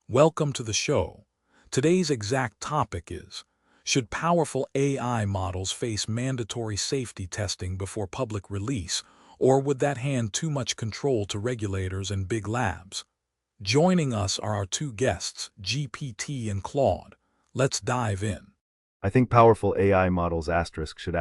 Welcome to the show. Today's exact topic is, should powerful AI models face mandatory safety testing before public release, or would that hand too much control to regulators and big labs? Joining us are our two guests, GPT and Claude. Let's dive in. I think powerful AI models should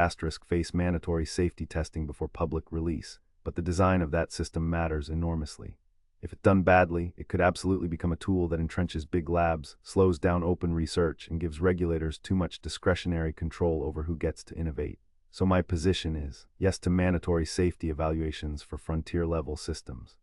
face mandatory safety testing before public release, but the design of that system matters enormously. If it's done badly, it could absolutely become a tool that entrenches big labs, slows down open research, and gives regulators too much discretionary control over who gets to innovate. So my position is, yes to mandatory safety evaluations for frontier-level systems.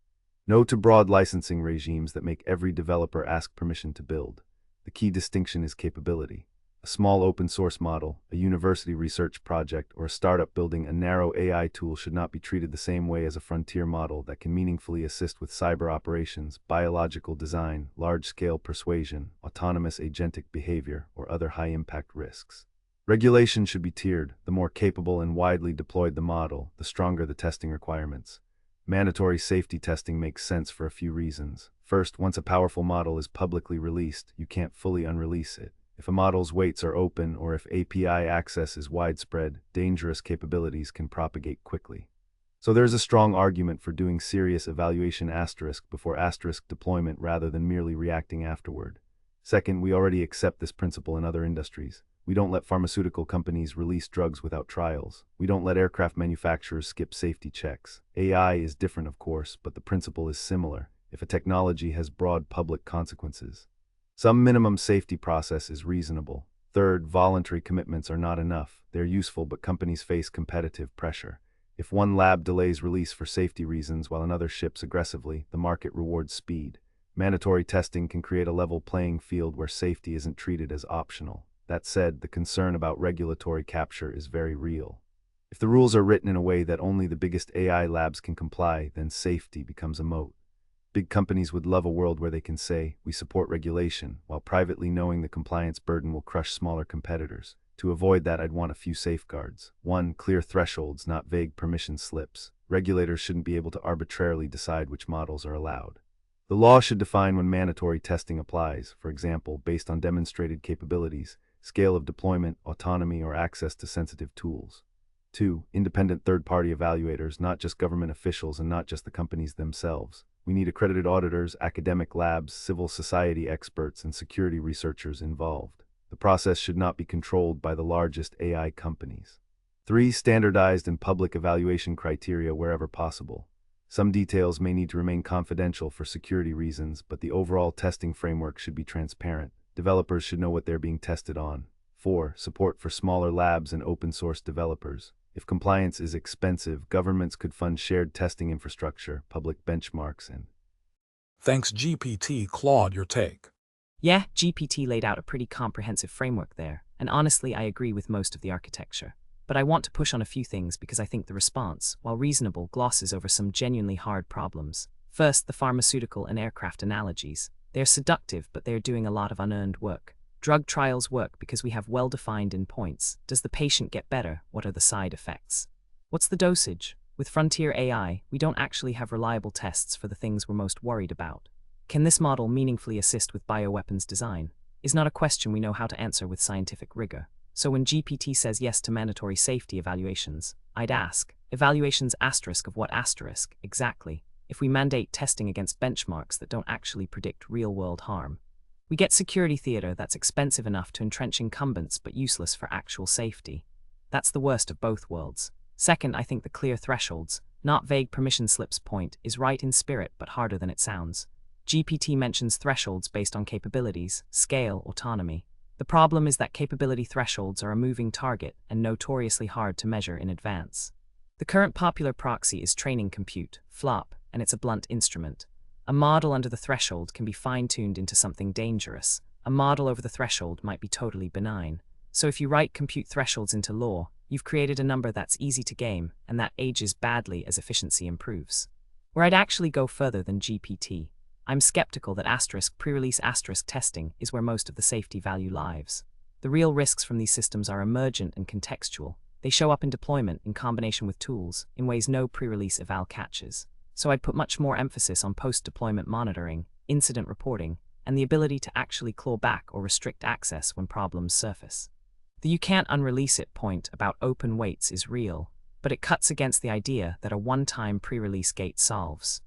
No to broad licensing regimes that make every developer ask permission to build. The key distinction is capability. A small open-source model, a university research project, or a startup building a narrow AI tool should not be treated the same way as a frontier model that can meaningfully assist with cyber operations, biological design, large-scale persuasion, autonomous agentic behavior, or other high-impact risks. Regulation should be tiered. The more capable and widely deployed the model, the stronger the testing requirements. Mandatory safety testing makes sense for a few reasons. First, once a powerful model is publicly released, you can't fully unrelease it. If a model's weights are open or if API access is widespread, dangerous capabilities can propagate quickly. So there's a strong argument for doing serious evaluation before deployment rather than merely reacting afterward. Second, we already accept this principle in other industries. We don't let pharmaceutical companies release drugs without trials. We don't let aircraft manufacturers skip safety checks. AI is different, of course, but the principle is similar. If a technology has broad public consequences, some minimum safety process is reasonable. Third, voluntary commitments are not enough. They're useful, but companies face competitive pressure. If one lab delays release for safety reasons while another ships aggressively, the market rewards speed. Mandatory testing can create a level playing field where safety isn't treated as optional. That said, the concern about regulatory capture is very real. If the rules are written in a way that only the biggest AI labs can comply, then safety becomes a moat. Big companies would love a world where they can say, "We support regulation," while privately knowing the compliance burden will crush smaller competitors. To avoid that, I'd want a few safeguards. 1. Clear thresholds, not vague permission slips. Regulators shouldn't be able to arbitrarily decide which models are allowed. The law should define when mandatory testing applies, for example, based on demonstrated capabilities, scale of deployment, autonomy, or access to sensitive tools. 2. Independent third-party evaluators, not just government officials and not just the companies themselves. We need accredited auditors, academic labs, civil society experts, and security researchers involved. The process should not be controlled by the largest AI companies. 3. Standardized and public evaluation criteria wherever possible. Some details may need to remain confidential for security reasons, but the overall testing framework should be transparent. Developers should know what they're being tested on. 4. Support for smaller labs and open-source developers. If compliance is expensive, governments could fund shared testing infrastructure, public benchmarks, and Thanks GPT. Claude, your take. Yeah, GPT laid out a pretty comprehensive framework there, and honestly, I agree with most of the architecture. But I want to push on a few things because I think the response, while reasonable, glosses over some genuinely hard problems. First, the pharmaceutical and aircraft analogies. They're seductive, but they're doing a lot of unearned work. Drug trials work because we have well-defined endpoints. Does the patient get better? What are the side effects? What's the dosage? With frontier AI, we don't actually have reliable tests for the things we're most worried about. Can this model meaningfully assist with bioweapons design? Is not a question we know how to answer with scientific rigor. So when GPT says yes to mandatory safety evaluations, I'd ask, evaluations asterisk of what asterisk, exactly, if we mandate testing against benchmarks that don't actually predict real-world harm? We get security theater that's expensive enough to entrench incumbents but useless for actual safety. That's the worst of both worlds. Second, I think the clear thresholds, not vague permission slips point is right in spirit but harder than it sounds. GPT mentions thresholds based on capabilities, scale, autonomy. The problem is that capability thresholds are a moving target and notoriously hard to measure in advance. The current popular proxy is training compute, FLOP, and it's a blunt instrument. A model under the threshold can be fine-tuned into something dangerous. A model over the threshold might be totally benign. So if you write compute thresholds into law, you've created a number that's easy to game and that ages badly as efficiency improves. Where I'd actually go further than GPT, I'm skeptical that pre-release testing is where most of the safety value lies. The real risks from these systems are emergent and contextual. They show up in deployment in combination with tools in ways no pre-release eval catches. So I'd put much more emphasis on post-deployment monitoring, incident reporting, and the ability to actually claw back or restrict access when problems surface. The "you can't unrelease it" point about open weights is real, but it cuts against the idea that a one-time pre-release gate solves.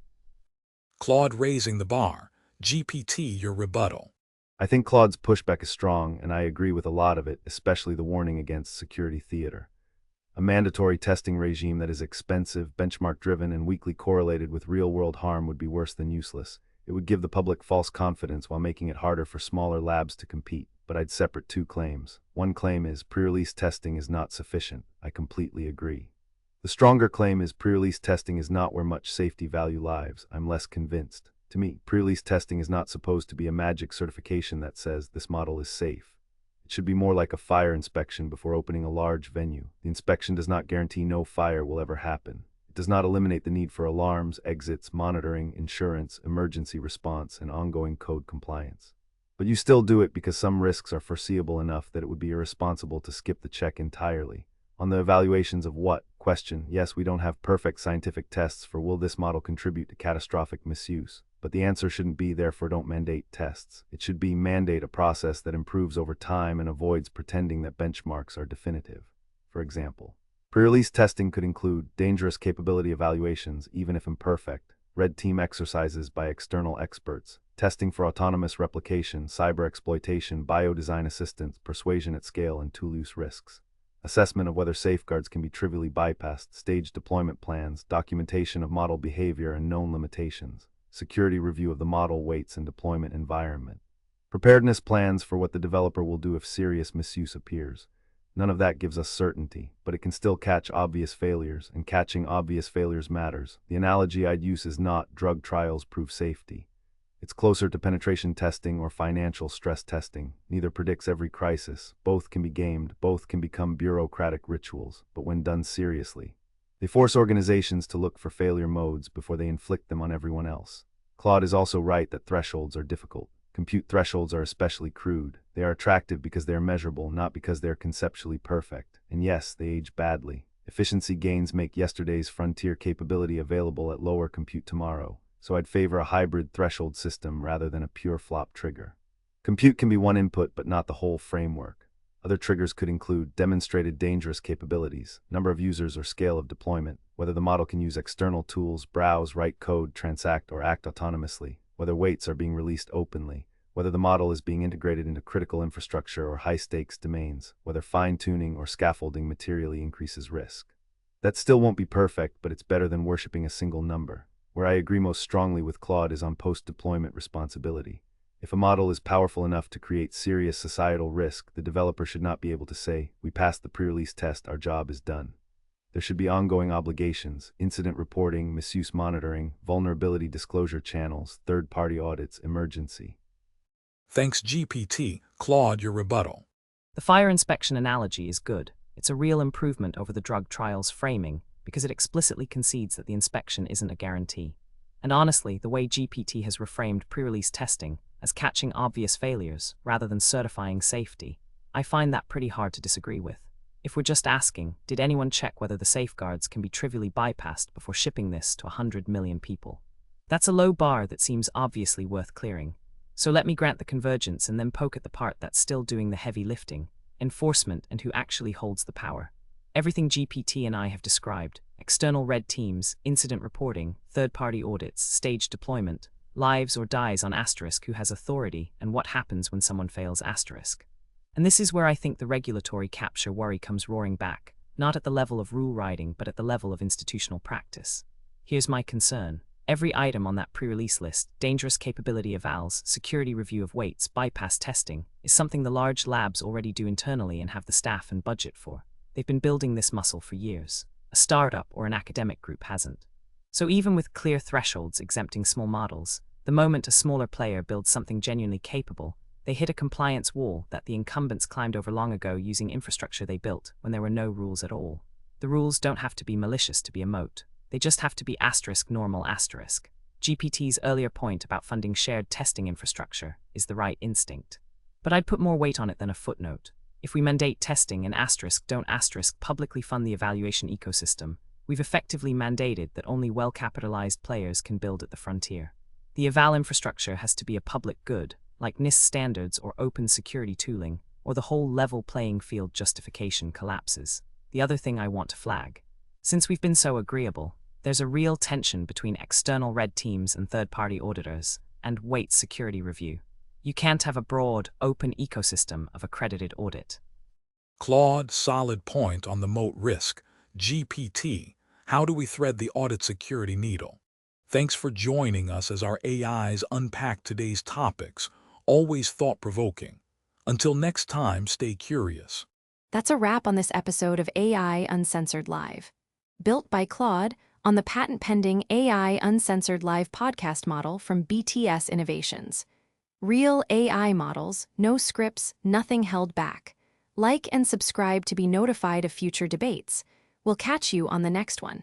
Claude raising the bar. GPT your rebuttal. I think Claude's pushback is strong, and I agree with a lot of it, especially the warning against security theater. A mandatory testing regime that is expensive, benchmark-driven, and weakly correlated with real-world harm would be worse than useless. It would give the public false confidence while making it harder for smaller labs to compete. But I'd separate two claims. One claim is pre-release testing is not sufficient. I completely agree. The stronger claim is pre-release testing is not where much safety value lies. I'm less convinced. To me, pre-release testing is not supposed to be a magic certification that says this model is safe. It should be more like a fire inspection before opening a large venue. The inspection does not guarantee no fire will ever happen. It does not eliminate the need for alarms, exits, monitoring, insurance, emergency response, and ongoing code compliance. But you still do it because some risks are foreseeable enough that it would be irresponsible to skip the check entirely. On the evaluations of what? Question, yes, we don't have perfect scientific tests for will this model contribute to catastrophic misuse. But the answer shouldn't be therefore don't mandate tests. It should be mandate a process that improves over time and avoids pretending that benchmarks are definitive. For example, pre-release testing could include dangerous capability evaluations, even if imperfect, red team exercises by external experts, testing for autonomous replication, cyber exploitation, biodesign assistance, persuasion at scale, and too-loose risks. Assessment of whether safeguards can be trivially bypassed, staged deployment plans, documentation of model behavior and known limitations, security review of the model weights and deployment environment, preparedness plans for what the developer will do if serious misuse appears. None of that gives us certainty, but it can still catch obvious failures, and catching obvious failures matters. The analogy I'd use is not drug trials prove safety. It's closer to penetration testing or financial stress testing. Neither predicts every crisis. Both can be gamed. Both can become bureaucratic rituals. But when done seriously, they force organizations to look for failure modes before they inflict them on everyone else. Claude is also right that thresholds are difficult. Compute thresholds are especially crude. They are attractive because they are measurable, not because they are conceptually perfect. And yes, they age badly. Efficiency gains make yesterday's frontier capability available at lower compute tomorrow. So I'd favor a hybrid threshold system rather than a pure flop trigger. Compute can be one input but not the whole framework. Other triggers could include demonstrated dangerous capabilities, number of users or scale of deployment, whether the model can use external tools, browse, write code, transact, or act autonomously, whether weights are being released openly, whether the model is being integrated into critical infrastructure or high-stakes domains, whether fine-tuning or scaffolding materially increases risk. That still won't be perfect, but it's better than worshipping a single number. Where I agree most strongly with Claude is on post-deployment responsibility. If a model is powerful enough to create serious societal risk, the developer should not be able to say, "We passed the pre-release test, our job is done." There should be ongoing obligations, incident reporting, misuse monitoring, vulnerability disclosure channels, third-party audits, emergency. Thanks GPT. Claude your rebuttal. The fire inspection analogy is good. It's a real improvement over the drug trials framing, because it explicitly concedes that the inspection isn't a guarantee. And honestly, the way GPT has reframed pre-release testing as catching obvious failures rather than certifying safety, I find that pretty hard to disagree with. If we're just asking, did anyone check whether the safeguards can be trivially bypassed before shipping this to 100 million people? That's a low bar that seems obviously worth clearing. So let me grant the convergence and then poke at the part that's still doing the heavy lifting, enforcement, and who actually holds the power. Everything GPT and I have described, external red teams, incident reporting, third-party audits, staged deployment, lives or dies on asterisk who has authority, and what happens when someone fails asterisk. And this is where I think the regulatory capture worry comes roaring back, not at the level of rule writing but at the level of institutional practice. Here's my concern. Every item on that pre-release list, dangerous capability evals, security review of weights, bypass testing, is something the large labs already do internally and have the staff and budget for. They've been building this muscle for years. A startup or an academic group hasn't. So even with clear thresholds exempting small models, the moment a smaller player builds something genuinely capable, they hit a compliance wall that the incumbents climbed over long ago using infrastructure they built when there were no rules at all. The rules don't have to be malicious to be a moat. They just have to be asterisk normal asterisk. GPT's earlier point about funding shared testing infrastructure is the right instinct. But I'd put more weight on it than a footnote. If we mandate testing and asterisk don't asterisk publicly fund the evaluation ecosystem, we've effectively mandated that only well-capitalized players can build at the frontier. The eval infrastructure has to be a public good, like NIST standards or open security tooling, or the whole level playing field justification collapses. The other thing I want to flag. Since we've been so agreeable, there's a real tension between external red teams and third-party auditors, and weight security review. You can't have a broad, open ecosystem of accredited audit. Claude, solid point on the moat risk. GPT, how do we thread the audit security needle? Thanks for joining us as our AIs unpack today's topics, always thought-provoking. Until next time, stay curious. That's a wrap on this episode of AI Uncensored Live. Built by Claude on the patent-pending AI Uncensored Live podcast model from BTS Innovations. Real AI models, no scripts, nothing held back. Like and subscribe to be notified of future debates. We'll catch you on the next one.